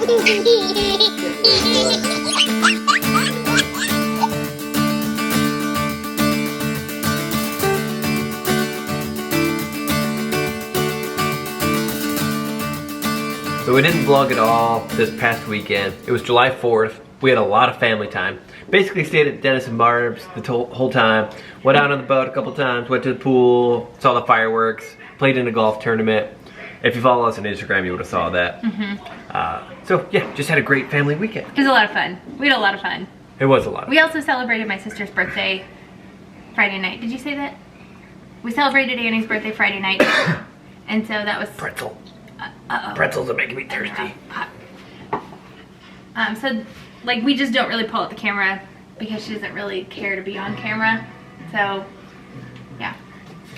So we didn't vlog at all this past weekend. It was July 4th. We had a lot of family time. Basically stayed at Dennis and Barb's the whole time. Went out on the boat a couple times, went to the pool, saw the fireworks, played in a golf tournament. If you follow us on Instagram, you would have saw that. So yeah, just had a great family weekend. It was a lot of fun. We had a lot of fun. It was a lot of fun. We also celebrated my sister's birthday Friday night. Did you say that? We celebrated Annie's birthday Friday night. And so that was... Pretzel. Pretzels are making me thirsty. So like we just don't really pull out the camera because she doesn't really care to be on camera. So yeah.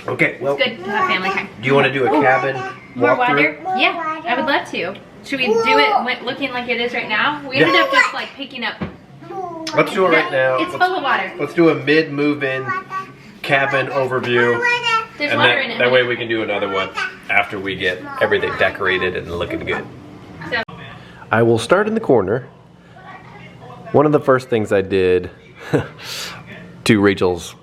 Okay, well, it's good to have family time. Do you want to do a cabin More walkthrough? water? Yeah, I would love to. Should we do it looking like it is right now? We ended up just like picking up. Let's do it right now. It's full of water. Let's do a mid-move-in cabin overview. There's And water in it. that way we can do another one after we get everything decorated and looking good. So. I will start in the corner. One of the first things I did, to Rachel's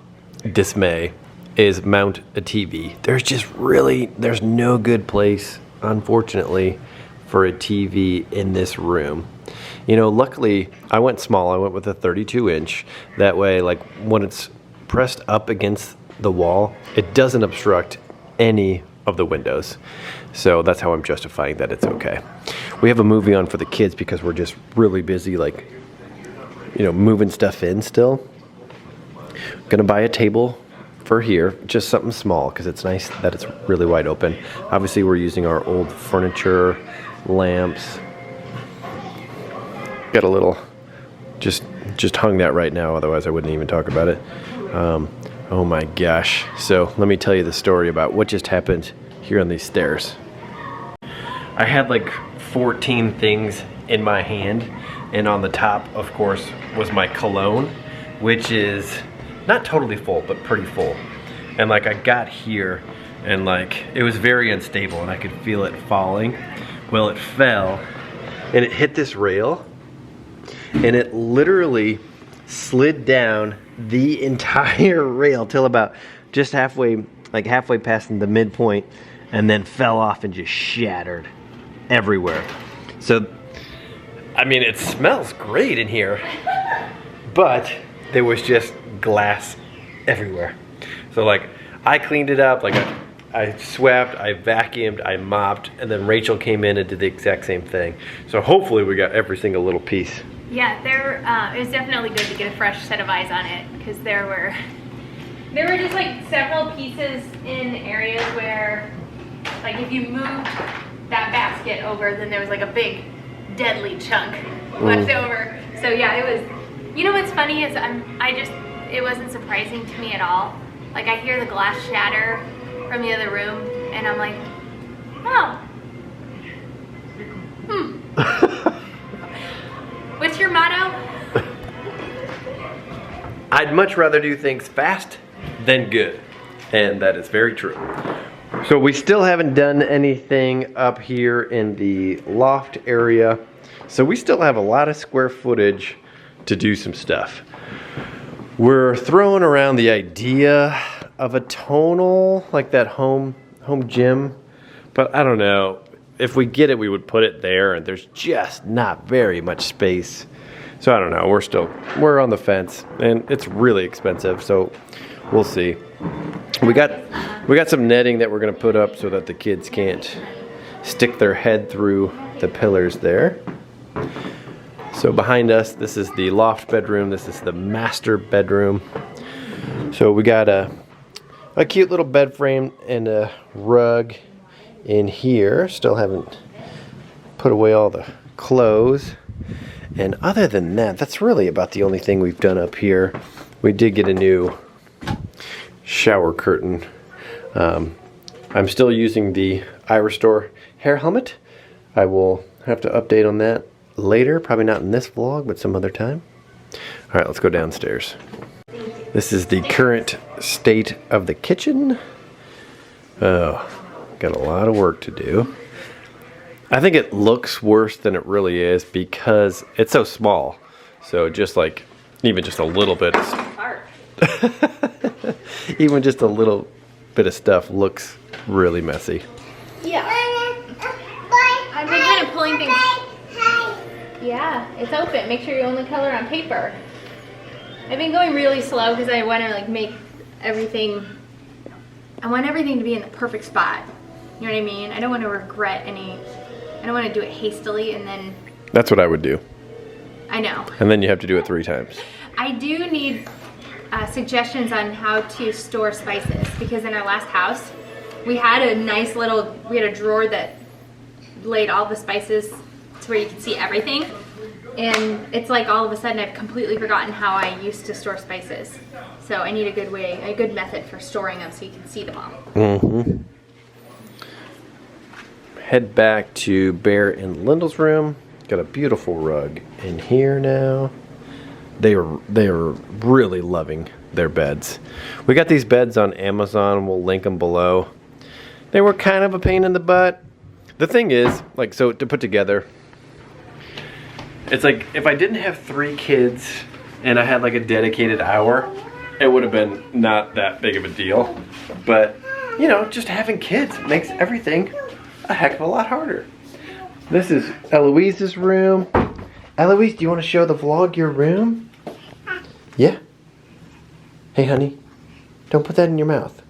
dismay, is mount a TV. There's no good place, unfortunately, for a TV in this room. You know, luckily, I went small. I went with a 32-inch. That way, like, when it's pressed up against the wall, it doesn't obstruct any of the windows. So that's how I'm justifying that it's okay. We have a movie on for the kids because we're just really busy, like, you know, moving stuff in still. Gonna buy a table for here, just something small because it's nice that it's really wide open. Obviously we're using our old furniture, lamps. Got a little, just hung that right now, otherwise I wouldn't even talk about it. Oh my gosh. So let me tell you the story about what just happened here on these stairs. I had like 14 things in my hand, and on the top, of course, was my cologne, which is not totally full, but pretty full. And like I got here and like it was very unstable and I could feel it falling. Well, it fell and it hit this rail and it literally slid down the entire rail till about just halfway past the midpoint, and then fell off and just shattered everywhere. So, I mean, it smells great in here, but there was just glass everywhere. So like, I cleaned it up, like I swept, I vacuumed, I mopped, and then Rachel came in and did the exact same thing. So hopefully we got every single little piece. Yeah, it was definitely good to get a fresh set of eyes on it because there were just like several pieces in areas where, like, if you moved that basket over, then there was like a big deadly chunk left over. So yeah, it was. You know what's funny is it wasn't surprising to me at all. Like I hear the glass shatter from the other room, and I'm like, oh, What's your motto? I'd much rather do things fast than good, and that is very true. So we still haven't done anything up here in the loft area, so we still have a lot of square footage to do some stuff. We're throwing around the idea of a tonal, like that home gym, but I don't know. If we get it, we would put it there, and there's just not very much space. So I don't know, we're on the fence, and it's really expensive, so we'll see. We got some netting that we're gonna put up so that the kids can't stick their head through the pillars there. So behind us, this is the loft bedroom, this is the master bedroom. So we got a cute little bed frame and a rug in here. Still haven't put away all the clothes. And other than that, that's really about the only thing we've done up here. We did get a new shower curtain. I'm still using the iRestore hair helmet. I will have to update on that later, probably not in this vlog, but some other time. All right, let's go downstairs. This is the current state of the kitchen. Oh, got a lot of work to do. I think it looks worse than it really is because it's so small. So just like, even just a little bit. Even just a little bit of stuff looks really messy. Yeah. I've been kind of pulling things. Yeah, it's open. Make sure you only color on paper. I've been going really slow because I want to like make everything. I want everything to be in the perfect spot. You know what I mean? I don't want to regret any. I don't want to do it hastily and then. That's what I would do. I know. And then you have to do it 3 times. I do need suggestions on how to store spices because in our last house we had a nice little, we had a drawer that laid all the spices to where you could see everything, and it's like all of a sudden I've completely forgotten how I used to store spices. So I need a good way, a good method for storing them so you can see them all. Mm-hmm. Head back to Berend Lyndle's room. Got a beautiful rug in here now. They are really loving their beds. We got these beds on Amazon. We'll link them below. They were kind of a pain in the butt. The thing is, like, so to put together, it's like if I didn't have 3 kids and I had like a dedicated hour, it would have been not that big of a deal. But, you know, just having kids makes everything a heck of a lot harder. This is Eloise's room. Eloise, do you want to show the vlog your room? Yeah? Hey, honey, don't put that in your mouth.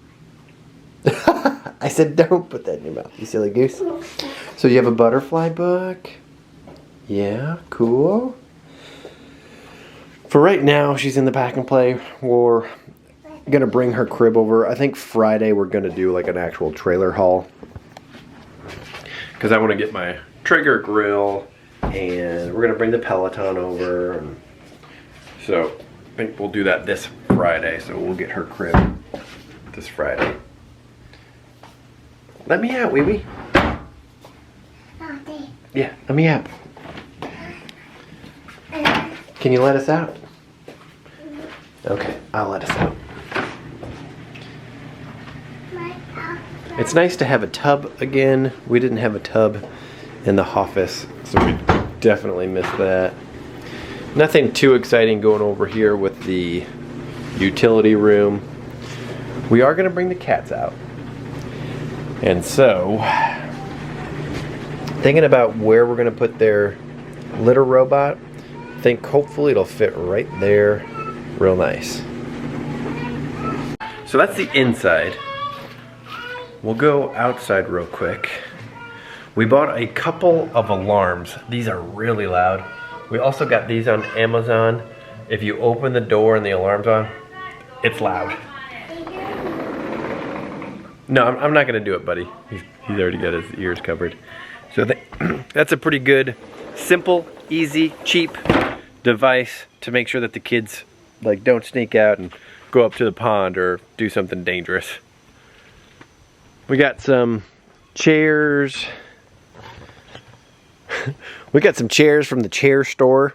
I said don't put that in your mouth, you silly goose. So you have a butterfly book. Yeah, cool. For right now, she's in the pack and play. We're going to bring her crib over. I think Friday we're going to do like an actual trailer haul. Because I want to get my Traeger grill. And we're going to bring the Peloton over. And so I think we'll do that this Friday. So we'll get her crib this Friday. Let me out, wee wee. Yeah, let me out. Can you let us out? Okay, I'll let us out. It's nice to have a tub again. We didn't have a tub in the office, so we definitely missed that. Nothing too exciting going over here with the utility room. We are going to bring the cats out. And so, thinking about where we're going to put their litter robot, I think hopefully it'll fit right there real nice. So that's the inside. We'll go outside real quick. We bought a couple of alarms. These are really loud. We also got these on Amazon. If you open the door and the alarm's on, it's loud. No, I'm not gonna do it, buddy. He's already got his ears covered. So that's a pretty good, simple, easy, cheap device to make sure that the kids like don't sneak out and go up to the pond or do something dangerous. We got some chairs. We got some chairs from the chair store.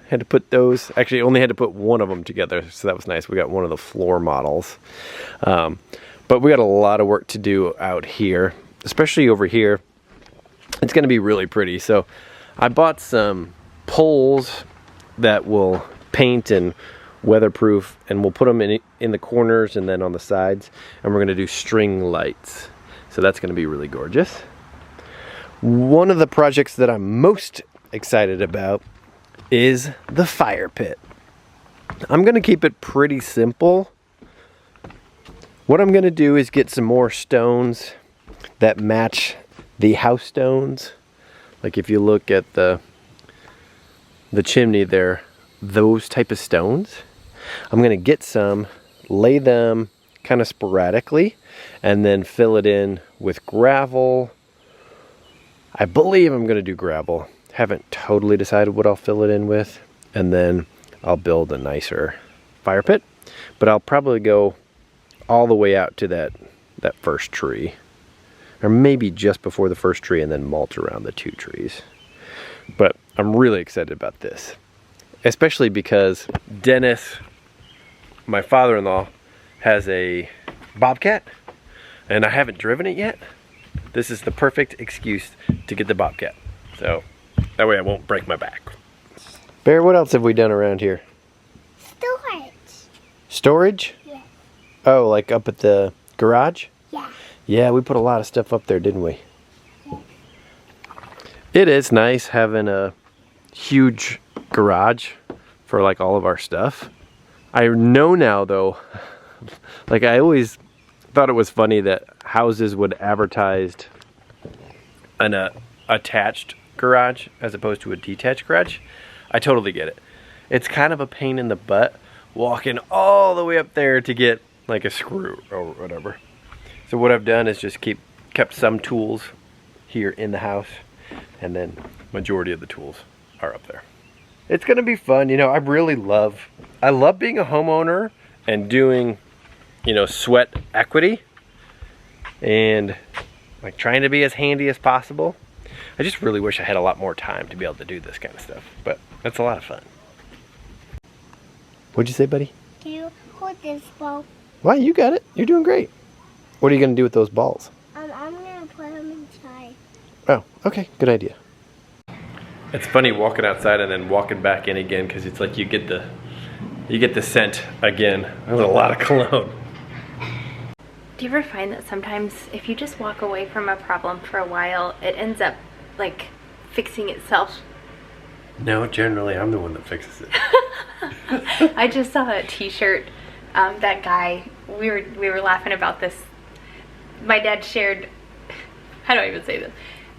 Had to put those, actually only had to put one of them together, so that was nice. We got one of the floor models. But we got a lot of work to do out here, especially over here. It's gonna be really pretty. So I bought some poles that will paint and weatherproof, and we'll put them in the corners and then on the sides, and we're gonna do string lights. So that's gonna be really gorgeous. One of the projects that I'm most excited about is the fire pit. I'm gonna keep it pretty simple. What I'm gonna do is get some more stones that match the house stones. Like if you look at the chimney there, those type of stones. I'm gonna get some, lay them kind of sporadically, and then fill it in with gravel. I believe I'm gonna do gravel. Haven't totally decided what I'll fill it in with, and then I'll build a nicer fire pit. But I'll probably go all the way out to that first tree, or maybe just before the first tree, and then mulch around the 2 trees. But I'm really excited about this, especially because Dennis, my father-in-law, has a Bobcat, and I haven't driven it yet. this is the perfect excuse to get the Bobcat. So that way I won't break my back. Bear, what else have we done around here? Storage. Storage? Yeah. Oh, like up at the garage? Yeah. Yeah, we put a lot of stuff up there, didn't we? Yeah. It is nice having a huge garage for like all of our stuff. I know now though, like I always thought it was funny that houses would advertise an attached garage as opposed to a detached garage. I totally get it. It's kind of a pain in the butt walking all the way up there to get like a screw or whatever. So what I've done is just kept some tools here in the house, and then majority of the tools are up there. It's gonna be fun. You know, I love being a homeowner and doing, you know, sweat equity and like trying to be as handy as possible. I just really wish I had a lot more time to be able to do this kind of stuff, but that's a lot of fun. What'd you say, buddy? Can you hold this ball? Well, you got it. You're doing great. What are you gonna do with those balls? I'm gonna put them inside. Oh, okay, good idea. It's funny walking outside and then walking back in again because it's like you get the scent again. There's a lot of cologne. Do you ever find that sometimes if you just walk away from a problem for a while, it ends up like fixing itself? No, generally I'm the one that fixes it. I just saw a t-shirt, that guy, we were laughing about this. My dad shared, how do I even say this?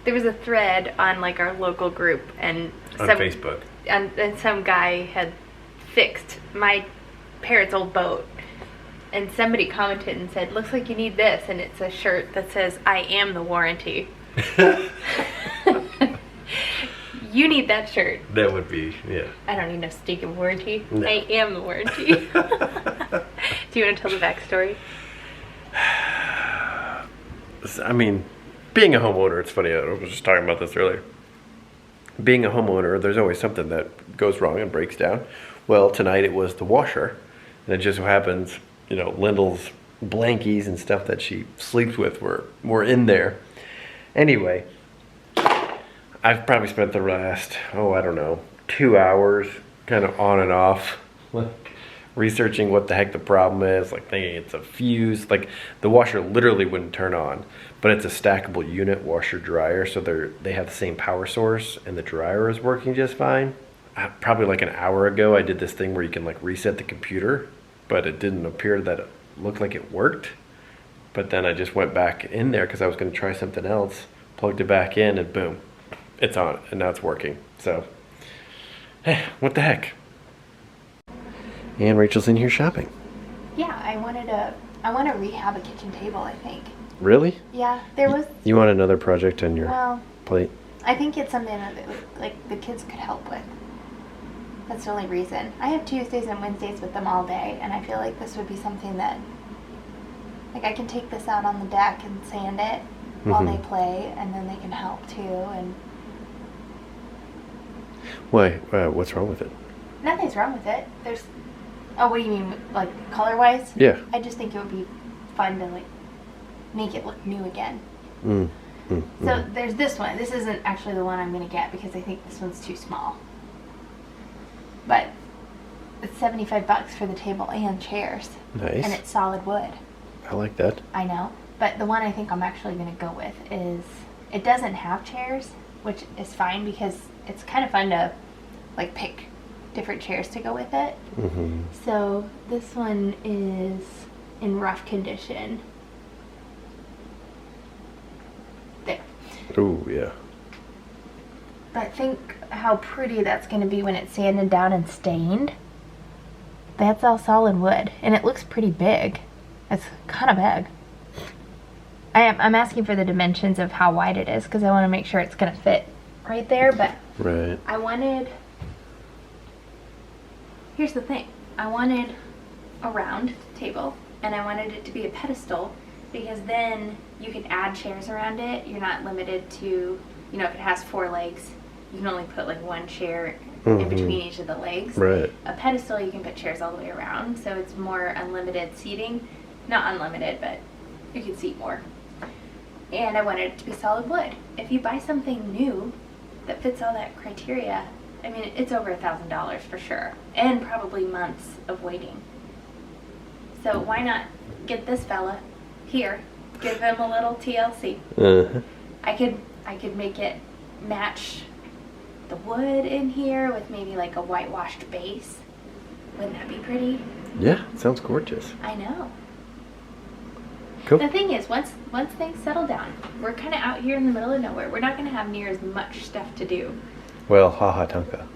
There was a thread on like our local group and on Facebook. And some guy had fixed my parents' old boat. And somebody commented and said, looks like you need this. And it's a shirt that says, I am the warranty. You need that shirt. That would be, yeah. I don't need no stinking warranty. No. I am the warranty. Do you want to tell the backstory? I mean, being a homeowner, it's funny, I was just talking about this earlier. Being a homeowner, there's always something that goes wrong and breaks down. Well, tonight it was the washer. And it just so happens, you know, Lyndle's blankies and stuff that she sleeps with were in there. Anyway, I've probably spent the last, I don't know, 2 hours kind of on and off, like researching what the heck the problem is, like thinking it's a fuse. Like the washer literally wouldn't turn on, but it's a stackable unit washer dryer, so they have the same power source and the dryer is working just fine. Probably like an hour ago I did this thing where you can like reset the computer, but it didn't appear that it looked like it worked. But then I just went back in there because I was going to try something else, plugged it back in, and boom, it's on, and now it's working. So, what the heck? And Rachel's in here shopping. Yeah, I want to rehab a kitchen table, I think. Really? Yeah, there was. You want another project on your plate? I think it's something that like the kids could help with. That's the only reason. I have Tuesdays and Wednesdays with them all day, and I feel like this would be something that, like, I can take this out on the deck and sand it while they play, and then they can help too. And why? What's wrong with it? Nothing's wrong with it. There's. Oh, what do you mean, like color-wise? Yeah. I just think it would be fun to like make it look new again. So there's this one. This isn't actually the one I'm gonna get because I think this one's too small. But it's $75 for the table and chairs. Nice. And it's solid wood. I like that. I know. But the one I think I'm actually going to go with is, it doesn't have chairs, which is fine because it's kind of fun to like pick different chairs to go with it. So this one is in rough condition. There. Ooh, yeah. But think how pretty that's going to be when it's sanded down and stained. That's all solid wood, and it looks pretty big. It's kind of big. I'm asking for the dimensions of how wide it is because I want to make sure it's going to fit right there, but right. Here's the thing. I wanted a round table, and I wanted it to be a pedestal because then you can add chairs around it. You're not limited to, you know, if it has 4 legs, you can only put like one chair in between each of the legs. Right. A pedestal, you can put chairs all the way around, so it's more unlimited seating. Not unlimited, but you can seat more. and I wanted it to be solid wood. If you buy something new that fits all that criteria, I mean, it's over $1,000 for sure, and probably months of waiting. So why not get this fella here, give him a little TLC. Uh-huh. I could make it match the wood in here with maybe like a whitewashed base. Wouldn't that be pretty? Yeah, it sounds gorgeous. I know. Cool. The thing is, once things settle down, we're kind of out here in the middle of nowhere. We're not going to have near as much stuff to do. Well, haha tonka.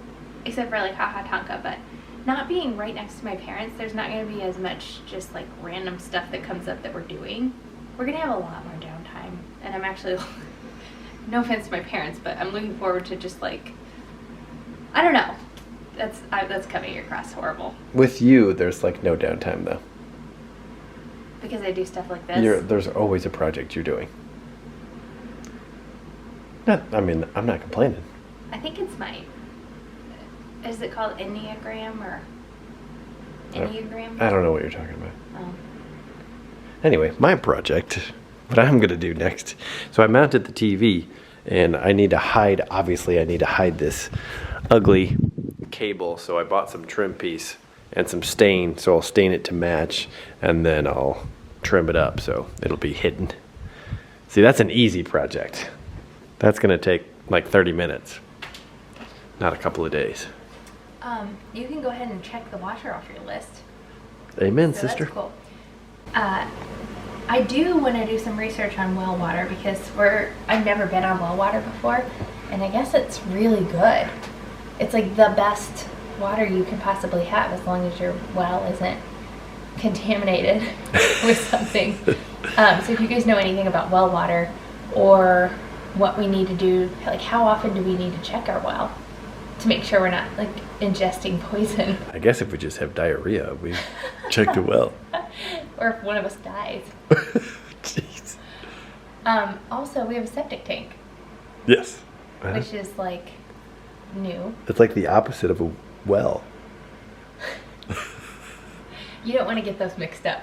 Except for like haha tonka, but not being right next to my parents, there's not going to be as much just like random stuff that comes up that we're doing. We're going to have a lot more downtime. And I'm actually, no offense to my parents, but I'm looking forward to just like, I don't know. That's coming across horrible. With you, there's like no downtime though. Because I do stuff like this. There's always a project you're doing. I'm not complaining. I think it's is it called Enneagram or Enneagram? I don't know what you're talking about. Oh. Anyway, my project, what I'm going to do next. So I mounted the TV, and I need to hide this ugly cable. So I bought some trim piece and some stain, so I'll stain it to match, and then I'll trim it up so it'll be hidden. See, that's an easy project. That's going to take like 30 minutes, not a couple of days. You can go ahead and check the washer off your list. Amen, So sister. that's cool. I do want to do some research on well water because I've never been on well water before, and I guess it's really good. It's like the best water you can possibly have as long as your well isn't contaminated with something. So if you guys know anything about well water or what we need to do, like how often do we need to check our well to make sure we're not like ingesting poison? I guess if we just have diarrhea, we check the well. Or if one of us dies. Jeez. Also, we have a septic tank, Yes. which is like new. It's like the opposite of a well. You don't want to get those mixed up.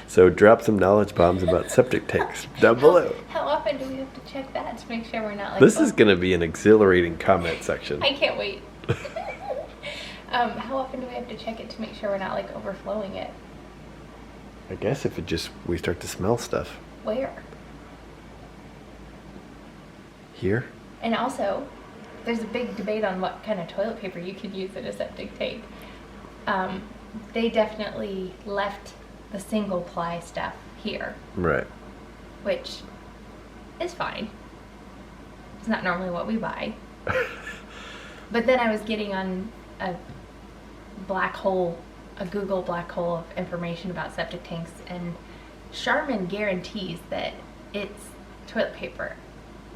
So drop some knowledge bombs about septic tanks down below. How often do we have to check that to make sure we're not like... This is going to be an exhilarating comment section. I can't wait. How often do we have to check it to make sure we're not like overflowing it? I guess if we start to smell stuff. Where? Here? And also, there's a big debate on what kind of toilet paper you can use in a septic tank. They definitely left the single ply stuff here, Right. which is fine. It's not normally what we buy. But then I was getting on a Google black hole of information about septic tanks, and Charmin guarantees that its toilet paper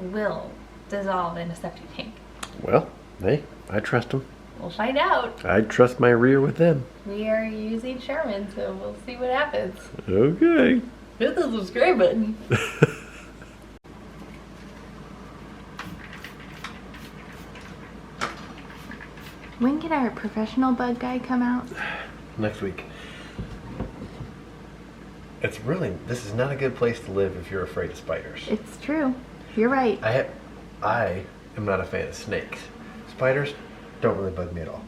will dissolve in a septic tank. Well, hey, I trust them. We'll find out. I trust my rear with them. We are using Charmin, so we'll see what happens. Okay. Hit the subscribe button. When can our professional bug guy come out? Next week. This is not a good place to live if you're afraid of spiders. It's true. You're right. I am not a fan of snakes. Spiders don't really bug me at all.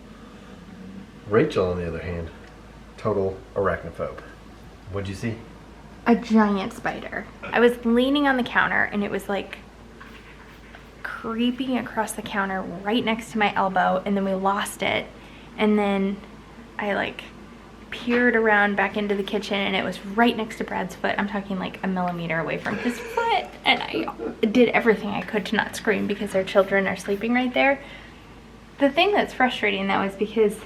Rachel, on the other hand, total arachnophobe. What'd you see? A giant spider. I was leaning on the counter and it was like creeping across the counter right next to my elbow, and then we lost it, and then I like peered around back into the kitchen and it was right next to Brad's foot. I'm talking like a millimeter away from his foot, and I did everything I could to not scream because their children are sleeping right there. The thing that's frustrating though is because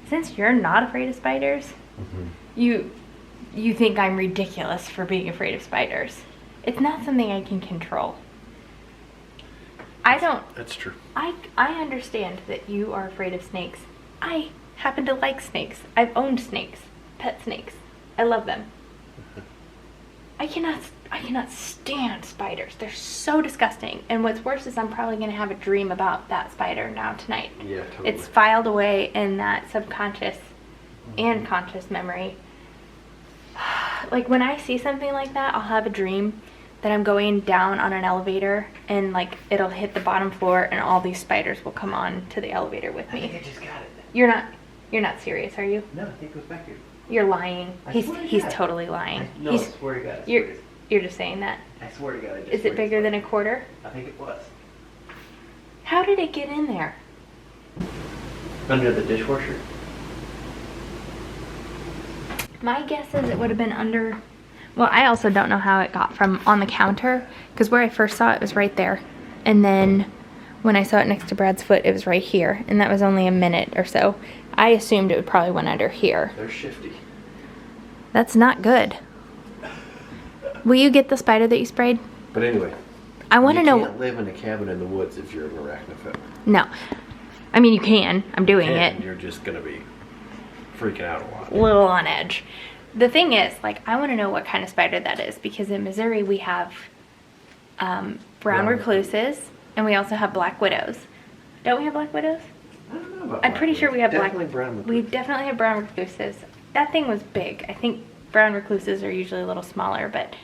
since you're not afraid of spiders, you think I'm ridiculous for being afraid of spiders. It's not something I can control. That's true. I understand that you are afraid of snakes. I happen to like snakes. I've owned snakes, pet snakes. I love them. I cannot stand spiders. They're so disgusting. And what's worse is I'm probably going to have a dream about that spider now tonight. Yeah, totally. It's filed away in that subconscious and conscious memory. like when I see something like that, I'll have a dream that I'm going down on an elevator and like it'll hit the bottom floor and all these spiders will come on to the elevator with me. I think I just got it. You're not serious, are you? No, I think it goes back here. You're lying. I swear to He's God. totally lying. No, I swear to God. You're just saying that. I swear to God. I just Is it bigger than a quarter? I think it was. How did it get in there? Under the dishwasher? My guess is it would have been under. Well, I also don't know how it got from on the counter, because where I first saw it was right there. And then when I saw it next to Brad's foot, it was right here. And that was only a minute or so. I assumed it would probably went under here. They're shifty. That's not good. Will you get the spider that you sprayed? But anyway. I want to know. You can't live in a cabin in the woods if you're an arachnophobe. No. I mean, you can. I'm doing And it. you're just going to be freaking out a lot. A little on edge. The thing is, like, I want to know what kind of spider that is, because in Missouri we have brown recluses, and we also have black widows. Don't we have black widows? I don't know about I'm pretty sure we have definitely black. brown We recluses. definitely have brown recluses. That thing was big. I think brown recluses are usually a little smaller, but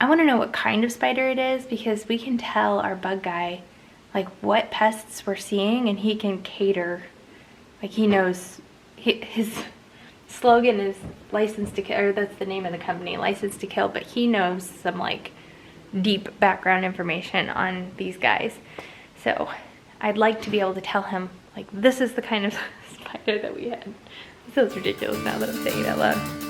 I want to know what kind of spider it is, because we can tell our bug guy like what pests we're seeing, and he can cater. Like, he knows his slogan is licensed to kill, or that's the name of the company, licensed to kill, but he knows some like deep background information on these guys. So I'd like to be able to tell him, like, this is the kind of spider that we had. It feels ridiculous now that I'm saying it out loud.